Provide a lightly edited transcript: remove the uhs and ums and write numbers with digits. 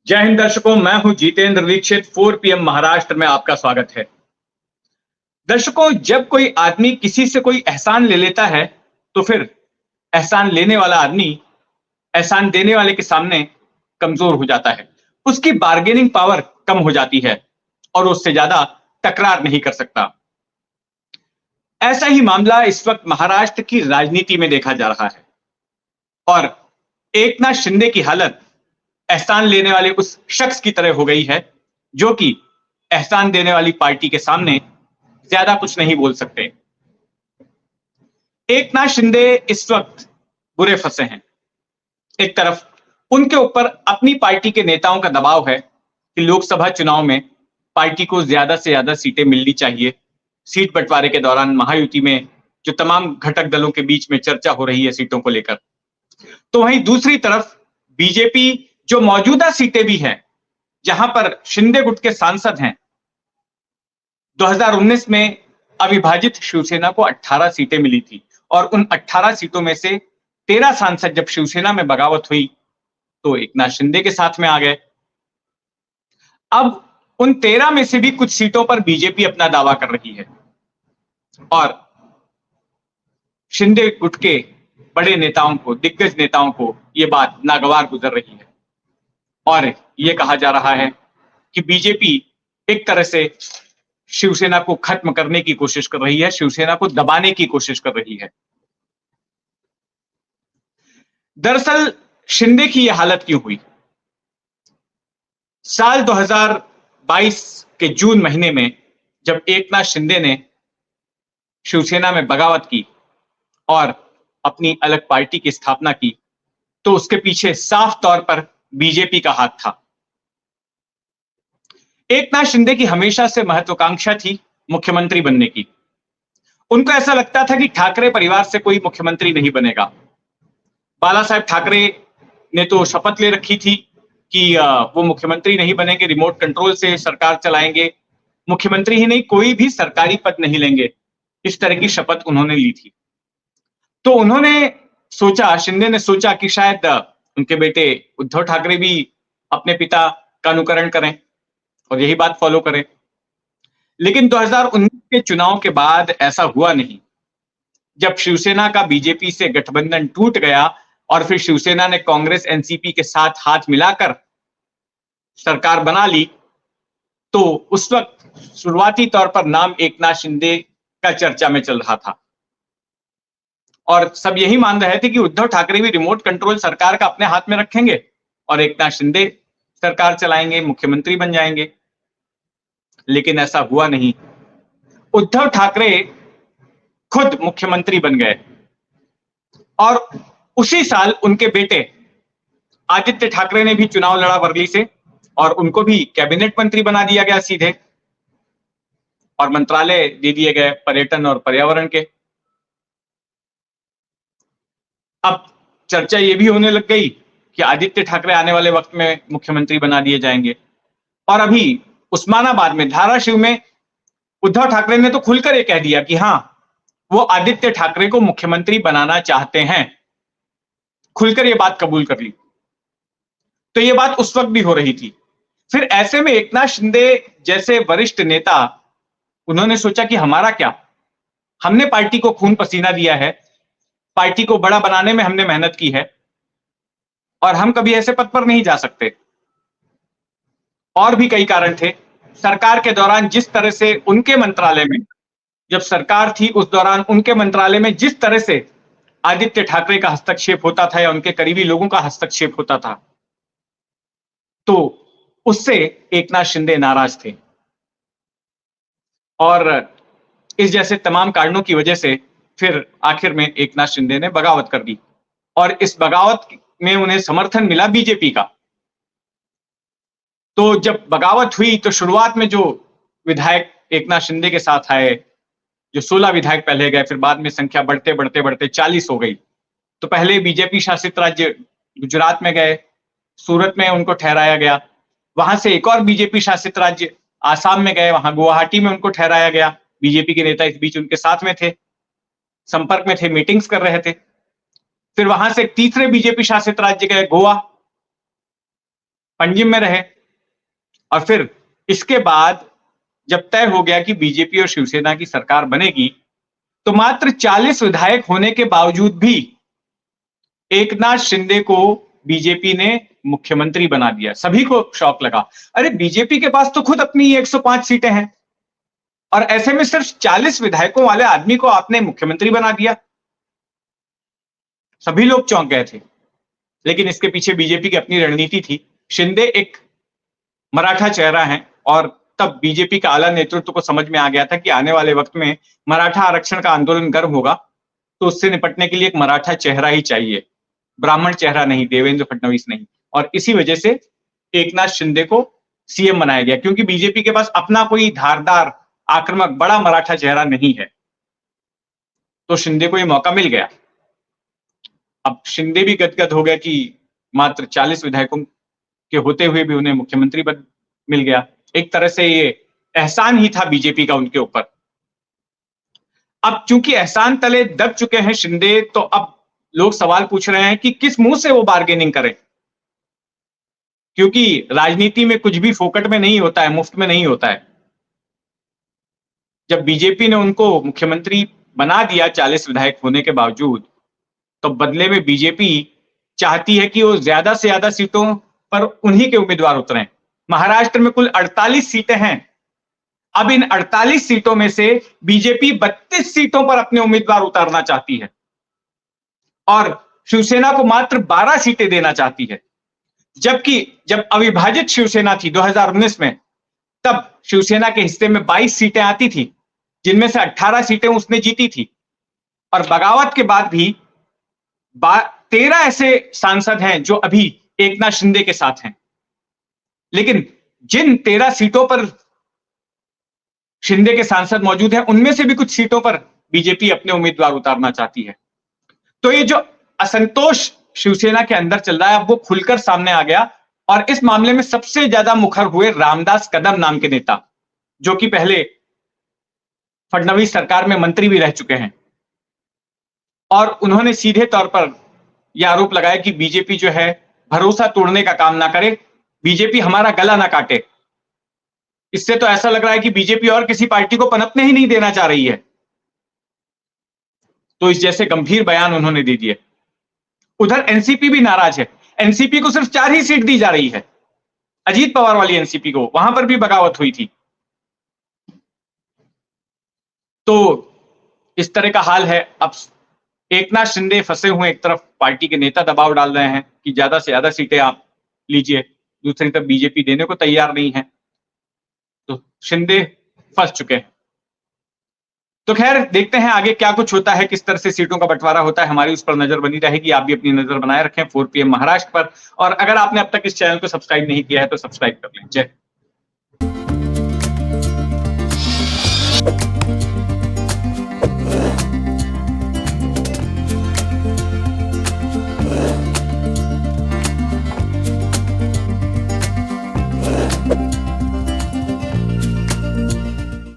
जय हिंद दर्शकों, मैं हूं जितेंद्र दीक्षित। 4 PM महाराष्ट्र में आपका स्वागत है। दर्शकों, जब कोई आदमी किसी से कोई एहसान ले लेता है तो फिर एहसान लेने वाला आदमी एहसान देने वाले के सामने कमजोर हो जाता है। उसकी बार्गेनिंग पावर कम हो जाती है और उससे ज्यादा तकरार नहीं कर सकता। ऐसा ही मामला इस वक्त महाराष्ट्र की राजनीति में देखा जा रहा है और एकनाथ शिंदे की हालत एहसान लेने वाले उस शख्स की तरह हो गई है जो कि एहसान देने वाली पार्टी के सामने ज्यादा कुछ नहीं बोल सकते। एकनाथ शिंदे इस वक्त बुरे फंसे हैं। एक तरफ उनके ऊपर अपनी पार्टी के नेताओं का दबाव है कि लोकसभा चुनाव में पार्टी को ज्यादा से ज्यादा सीटें मिलनी चाहिए। सीट बंटवारे के दौरान महायुति में जो तमाम घटक दलों के बीच में चर्चा हो रही है सीटों को लेकर, तो वहीं दूसरी तरफ बीजेपी जो मौजूदा सीटें भी हैं, जहां पर शिंदे गुट के सांसद हैं, 2019 में अविभाजित शिवसेना को 18 सीटें मिली थी और उन 18 सीटों में से 13 सांसद जब शिवसेना में बगावत हुई तो एकनाथ शिंदे के साथ में आ गए। अब उन 13 में से भी कुछ सीटों पर बीजेपी अपना दावा कर रही है और शिंदे गुट के बड़े नेताओं को, दिग्गज नेताओं को यह बात नागवार गुजर रही है और यह कहा जा रहा है कि बीजेपी एक तरह से शिवसेना को खत्म करने की कोशिश कर रही है, शिवसेना को दबाने की कोशिश कर रही है। दरअसल शिंदे की यह हालत क्यों हुई? साल 2022 के जून महीने में जब एकनाथ शिंदे ने शिवसेना में बगावत की और अपनी अलग पार्टी की स्थापना की, तो उसके पीछे साफ तौर पर बीजेपी का हाथ था। एकनाथ शिंदे की हमेशा से महत्वाकांक्षा थी मुख्यमंत्री बनने की। उनको ऐसा लगता था कि ठाकरे परिवार से कोई मुख्यमंत्री नहीं बनेगा। बाला साहेब ठाकरे ने तो शपथ ले रखी थी कि वो मुख्यमंत्री नहीं बनेंगे, रिमोट कंट्रोल से सरकार चलाएंगे, मुख्यमंत्री ही नहीं कोई भी सरकारी पद नहीं लेंगे, इस तरह की शपथ उन्होंने ली थी। तो उन्होंने सोचा, शिंदे ने सोचा कि शायद उनके बेटे उद्धव ठाकरे भी अपने पिता का अनुकरण करें और यही बात फॉलो करें। लेकिन 2019 के चुनाव के बाद ऐसा हुआ नहीं। जब शिवसेना का बीजेपी से गठबंधन टूट गया और फिर शिवसेना ने कांग्रेस एनसीपी के साथ हाथ मिलाकर सरकार बना ली, तो उस वक्त शुरुआती तौर पर नाम एकनाथ शिंदे का चर्चा में चल रहा था और सब यही मान रहे थे कि उद्धव ठाकरे भी रिमोट कंट्रोल सरकार का अपने हाथ में रखेंगे और एकनाथ शिंदे सरकार चलाएंगे, मुख्यमंत्री बन जाएंगे। लेकिन ऐसा हुआ नहीं। उद्धव ठाकरे खुद मुख्यमंत्री बन गए और उसी साल उनके बेटे आदित्य ठाकरे ने भी चुनाव लड़ा वर्ली से और उनको भी कैबिनेट मंत्री बना दिया गया सीधे और मंत्रालय दे दिए गए पर्यटन और पर्यावरण के। अब चर्चा यह भी होने लग गई कि आदित्य ठाकरे आने वाले वक्त में मुख्यमंत्री बना दिए जाएंगे और अभी उस्मानाबाद में, धाराशिव में उद्धव ठाकरे ने तो खुलकर यह कह दिया कि हां, वो आदित्य ठाकरे को मुख्यमंत्री बनाना चाहते हैं। खुलकर यह बात कबूल कर ली। तो यह बात उस वक्त भी हो रही थी। फिर ऐसे में एकनाथ शिंदे जैसे वरिष्ठ नेता, उन्होंने सोचा कि हमारा क्या, हमने पार्टी को खून पसीना दिया है, पार्टी को बड़ा बनाने में हमने मेहनत की है और हम कभी ऐसे पद पर नहीं जा सकते। और भी कई कारण थे। सरकार के दौरान जिस तरह से उनके मंत्रालय में, जब सरकार थी उस दौरान उनके मंत्रालय में जिस तरह से आदित्य ठाकरे का हस्तक्षेप होता था या उनके करीबी लोगों का हस्तक्षेप होता था, तो उससे एकनाथ शिंदे नाराज थे और इस जैसे तमाम कारणों की वजह से फिर आखिर में एकनाथ शिंदे ने बगावत कर दी और इस बगावत में उन्हें समर्थन मिला बीजेपी का। तो जब बगावत हुई तो शुरुआत में जो विधायक एकनाथ शिंदे के साथ आए, जो 16 विधायक पहले गए, फिर बाद में संख्या बढ़ते बढ़ते बढ़ते 40 हो गई। तो पहले बीजेपी शासित राज्य गुजरात में गए, सूरत में उनको ठहराया गया। वहां से एक और बीजेपी शासित राज्य आसाम में गए, वहां गुवाहाटी में उनको ठहराया गया। बीजेपी के नेता इस बीच उनके साथ में थे, संपर्क में थे, मीटिंग्स कर रहे थे। फिर वहां से एक तीसरे बीजेपी शासित राज्य गए, गोवा। पंजिम में रहे। और फिर इसके बाद जब तय हो गया कि बीजेपी और शिवसेना की सरकार बनेगी, तो मात्र 40 विधायक होने के बावजूद भी एकनाथ शिंदे को बीजेपी ने मुख्यमंत्री बना दिया। सभी को शौक लगा, अरे बीजेपी के पास तो खुद अपनी 105 सीटें हैं और ऐसे में सिर्फ 40 विधायकों वाले आदमी को आपने मुख्यमंत्री बना दिया। सभी लोग चौंक गए थे, लेकिन इसके पीछे बीजेपी की अपनी रणनीति थी। शिंदे एक मराठा चेहरा है और तब बीजेपी का आला नेतृत्व को समझ में आ गया था कि आने वाले वक्त में मराठा आरक्षण का आंदोलन गर्म होगा, तो उससे निपटने के लिए एक मराठा चेहरा ही चाहिए, ब्राह्मण चेहरा नहीं, देवेंद्र फडणवीस नहीं। और इसी वजह से एकनाथ शिंदे को सीएम बनाया गया, क्योंकि बीजेपी के पास अपना कोई धारदार आक्रामक बड़ा मराठा चेहरा नहीं है, तो शिंदे को यह मौका मिल गया। अब शिंदे भी गदगद हो गया कि मात्र 40 विधायकों के होते हुए भी उन्हें मुख्यमंत्री पद मिल गया। एक तरह से ये एहसान ही था बीजेपी का उनके ऊपर। अब चूंकि एहसान तले दब चुके हैं शिंदे, तो अब लोग सवाल पूछ रहे हैं कि किस मुंह से वो बार्गेनिंग करें, क्योंकि राजनीति में कुछ भी फोकट में नहीं होता है, मुफ्त में नहीं होता है। जब बीजेपी ने उनको मुख्यमंत्री बना दिया 40 विधायक होने के बावजूद, तो बदले में बीजेपी चाहती है कि वो ज्यादा से ज्यादा सीटों पर उन्हीं के उम्मीदवार उतरें। महाराष्ट्र में कुल 48 सीटें हैं। अब इन 48 सीटों में से बीजेपी 32 सीटों पर अपने उम्मीदवार उतारना चाहती है और शिवसेना को मात्र 12 सीटें देना चाहती है। जबकि जब अविभाजित शिवसेना थी 2019 में, तब शिवसेना के हिस्से में 22 सीटें आती थी, जिनमें से 18 सीटें उसने जीती थी। और बगावत के बाद भी 13 ऐसे सांसद हैं जो अभी एकनाथ शिंदे के साथ हैं, लेकिन जिन 13 सीटों पर शिंदे के सांसद मौजूद हैं, उनमें से भी कुछ सीटों पर बीजेपी अपने उम्मीदवार उतारना चाहती है। तो ये जो असंतोष शिवसेना के अंदर चल रहा है, अब वो खुलकर सामने आ गया। और इस मामले में सबसे ज्यादा मुखर हुए रामदास कदम नाम के नेता, जो कि पहले फडणवीस सरकार में मंत्री भी रह चुके हैं। और उन्होंने सीधे तौर पर यह आरोप लगाया कि बीजेपी जो है भरोसा तोड़ने का काम ना करे, बीजेपी हमारा गला ना काटे। इससे तो ऐसा लग रहा है कि बीजेपी और किसी पार्टी को पनपने ही नहीं देना चाह रही है। तो इस जैसे गंभीर बयान उन्होंने दे दिए। उधर एनसीपी भी नाराज है। एनसीपी को सिर्फ 4 ही सीट दी जा रही है, अजीत पवार वाली एनसीपी को, वहां पर भी बगावत हुई थी। तो इस तरह का हाल है। अब एकनाथ शिंदे फंसे हुए, एक तरफ पार्टी के नेता दबाव डाल रहे हैं कि ज्यादा से ज्यादा सीटें आप लीजिए, दूसरी तरफ बीजेपी देने को तैयार नहीं है, तो शिंदे फंस चुके हैं। तो खैर देखते हैं आगे क्या कुछ होता है, किस तरह से सीटों का बंटवारा होता है। हमारी उस पर नजर बनी रहेगी। आप भी अपनी नजर बनाए रखें 4 PM महाराष्ट्र पर। और अगर आपने अब तक इस चैनल को सब्सक्राइब नहीं किया है तो सब्सक्राइब कर लें। जय